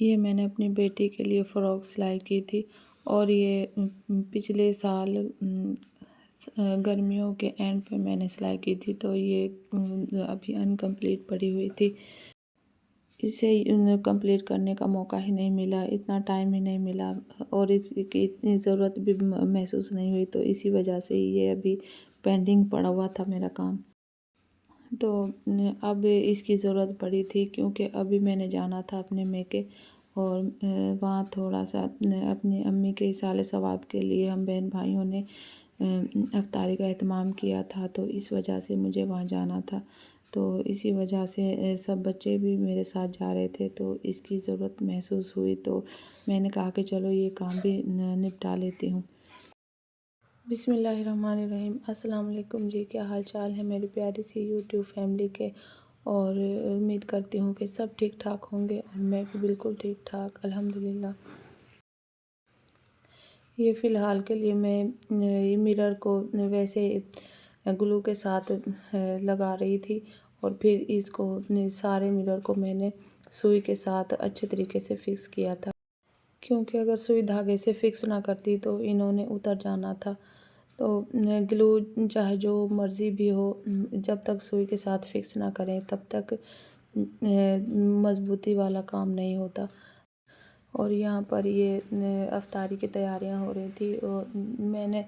یہ میں نے اپنی بیٹی کے لیے فراک سلائی کی تھی، اور یہ پچھلے سال گرمیوں کے اینڈ پہ میں نے سلائی کی تھی، تو یہ ابھی انکمپلیٹ پڑی ہوئی تھی۔ اسے کمپلیٹ کرنے کا موقع ہی نہیں ملا، اتنا ٹائم ہی نہیں ملا، اور اس کی اتنی ضرورت بھی محسوس نہیں ہوئی، تو اسی وجہ سے یہ ابھی پینڈنگ پڑا ہوا تھا میرا کام۔ تو اب اس کی ضرورت پڑی تھی، کیونکہ ابھی میں نے جانا تھا اپنے میکے، اور وہاں تھوڑا سا اپنی امی کے ایصال ثواب کے لیے ہم بہن بھائیوں نے افطاری کا اہتمام کیا تھا، تو اس وجہ سے مجھے وہاں جانا تھا۔ تو اسی وجہ سے سب بچے بھی میرے ساتھ جا رہے تھے، تو اس کی ضرورت محسوس ہوئی، تو میں نے کہا کہ چلو یہ کام بھی نپٹا لیتی ہوں۔ بسم اللہ الرحمن الرحیم۔ السلام علیکم جی، کیا حال چال ہے میری پیاری سی یوٹیوب فیملی کے، اور امید کرتی ہوں کہ سب ٹھیک ٹھاک ہوں گے، اور میں بھی بالکل ٹھیک ٹھاک الحمدللہ۔ یہ فی الحال کے لیے میں مرر کو ویسے گلو کے ساتھ لگا رہی تھی، اور پھر اس کو سارے مرر کو میں نے سوئی کے ساتھ اچھے طریقے سے فکس کیا تھا، کیونکہ اگر سوئی دھاگے سے فکس نہ کرتی تو انہوں نے اتر جانا تھا۔ تو گلو چاہے جو مرضی بھی ہو، جب تک سوئی کے ساتھ فکس نہ کریں تب تک مضبوطی والا کام نہیں ہوتا۔ اور یہاں پر یہ افطاری کی تیاریاں ہو رہی تھی، اور میں نے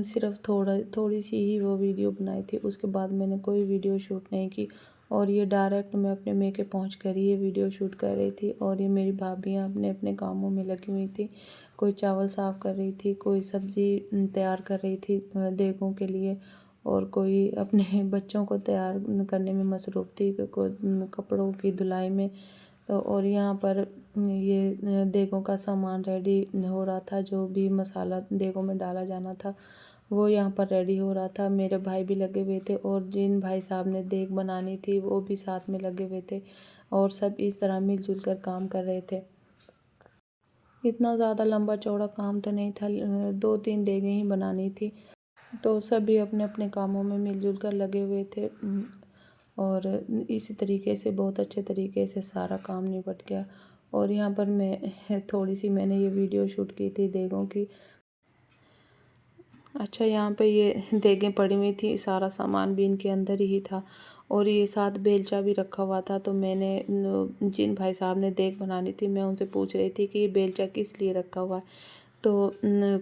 صرف تھوڑی سی ہی وہ ویڈیو بنائی تھی، اس کے بعد میں نے کوئی ویڈیو شوٹ نہیں کی، اور یہ ڈائریکٹ میں اپنے میکے پہنچ کر ہی یہ ویڈیو شوٹ کر رہی تھی۔ اور یہ میری بھابیاں اپنے اپنے کاموں میں لگی ہوئی تھی، کوئی چاول صاف کر رہی تھی، کوئی سبزی تیار کر رہی تھی دیگوں کے لیے، اور کوئی اپنے بچوں کو تیار کرنے میں مصروف تھی، کوئی کپڑوں کی دھلائی میں۔ اور یہاں پر یہ دیگوں کا سامان ریڈی ہو رہا تھا، جو بھی مسالہ دیگوں میں ڈالا جانا تھا وہ یہاں پر ریڈی ہو رہا تھا۔ میرے بھائی بھی لگے ہوئے تھے، اور جن بھائی صاحب نے دیگ بنانی تھی وہ بھی ساتھ میں لگے ہوئے تھے، اور سب اس طرح مل جل کر کام کر رہے تھے۔ اتنا زیادہ لمبا چوڑا کام تو نہیں تھا، 2-3 دیگیں ہی بنانی تھی، تو سبھی اپنے اپنے کاموں میں مل جل کر لگے ہوئے تھے، اور اسی طریقے سے بہت اچھے طریقے سے سارا کام نپٹ گیا۔ اور یہاں پر تھوڑی سی میں نے یہ ویڈیو شوٹ کی تھی دیگوں کی۔ اچھا، یہاں پہ یہ دیگیں پڑی ہوئی تھی، سارا سامان بھی ان کے اندر ہی تھا، اور یہ ساتھ بیلچا بھی رکھا ہوا تھا۔ تو میں نے جن بھائی صاحب نے دیگ بنانی تھی میں ان سے پوچھ رہی تھی کہ یہ بیلچا کس لیے رکھا ہوا ہے، تو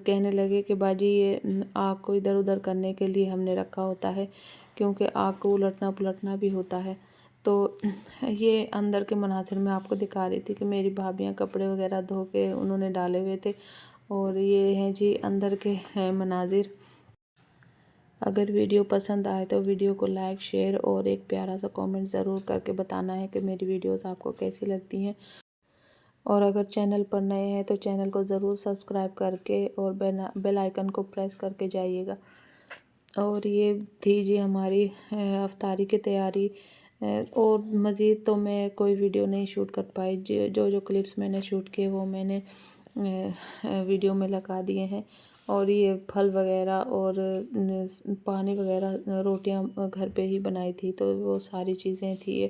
کہنے لگے کہ باجی یہ آگ کو ادھر ادھر کرنے کے لیے ہم نے رکھا ہوتا ہے، کیونکہ آگ کو الٹنا پلٹنا بھی ہوتا ہے۔ تو یہ اندر کے مناظر میں آپ کو دکھا رہی تھی کہ میری بھابیاں کپڑے وغیرہ دھو کے انہوں نے ڈالے ہوئے تھے، اور یہ ہیں جی اندر کے مناظر۔ اگر ویڈیو پسند آئے تو ویڈیو کو لائک، شیئر اور ایک پیارا سا کامنٹ ضرور کر کے بتانا ہے کہ میری ویڈیوز آپ کو کیسی لگتی ہیں، اور اگر چینل پر نئے ہیں تو چینل کو ضرور سبسکرائب کر کے اور بیل آئیکن کو پریس کر کے جائیے گا۔ اور یہ تھی جی ہماری افطاری کی تیاری، اور مزید تو میں کوئی ویڈیو نہیں شوٹ کر پائی، جو کلپس میں نے شوٹ کیے وہ میں نے ویڈیو میں لگا دیے ہیں۔ اور یہ پھل وغیرہ اور پانی وغیرہ، روٹیاں گھر پہ ہی بنائی تھی، تو وہ ساری چیزیں تھی یہ۔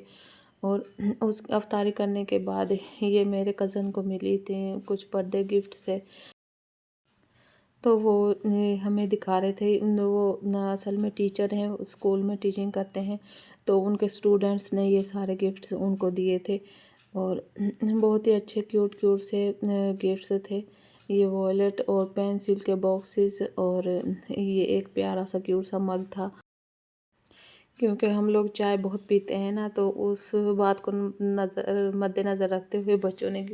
اور اس افطاری کرنے کے بعد یہ میرے کزن کو ملی تھی کچھ برتھ ڈے گفٹ سے، تو وہ ہمیں دکھا رہے تھے۔ وہ اصل میں ٹیچر ہیں، اسکول میں ٹیچنگ کرتے ہیں، تو ان کے اسٹوڈنٹس نے یہ سارے گفٹس ان کو دیے تھے، اور بہت ہی اچھے کیوٹ کیوٹ سے گفٹس تھے۔ یہ وائلٹ اور پینسل کے باکسز، اور یہ ایک پیارا سا کیوٹ سا مگ تھا، کیونکہ ہم لوگ چائے بہت پیتے ہیں نا، تو اس بات کو مد نظر رکھتے ہوئے بچوں نے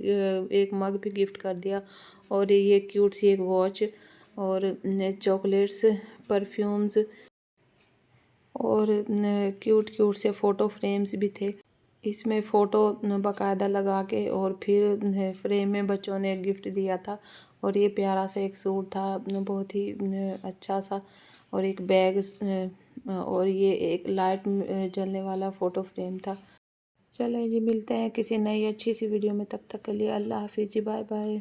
ایک مگ بھی گفٹ کر دیا، اور یہ کیوٹ سی ایک واچ، اور چاکلیٹس، پرفیومز، اور کیوٹ کیوٹ سے فوٹو فریمز بھی تھے۔ اس میں فوٹو باقاعدہ لگا کے اور پھر فریم میں بچوں نے گفٹ دیا تھا، اور یہ پیارا سا ایک سوٹ تھا بہت ہی اچھا سا، اور ایک بیگ، اور یہ ایک لائٹ جلنے والا فوٹو فریم تھا۔ چلیں جی، ملتے ہیں کسی نئی اچھی سی ویڈیو میں، تب تک کے لیے اللہ حافظ جی، بائے بائے۔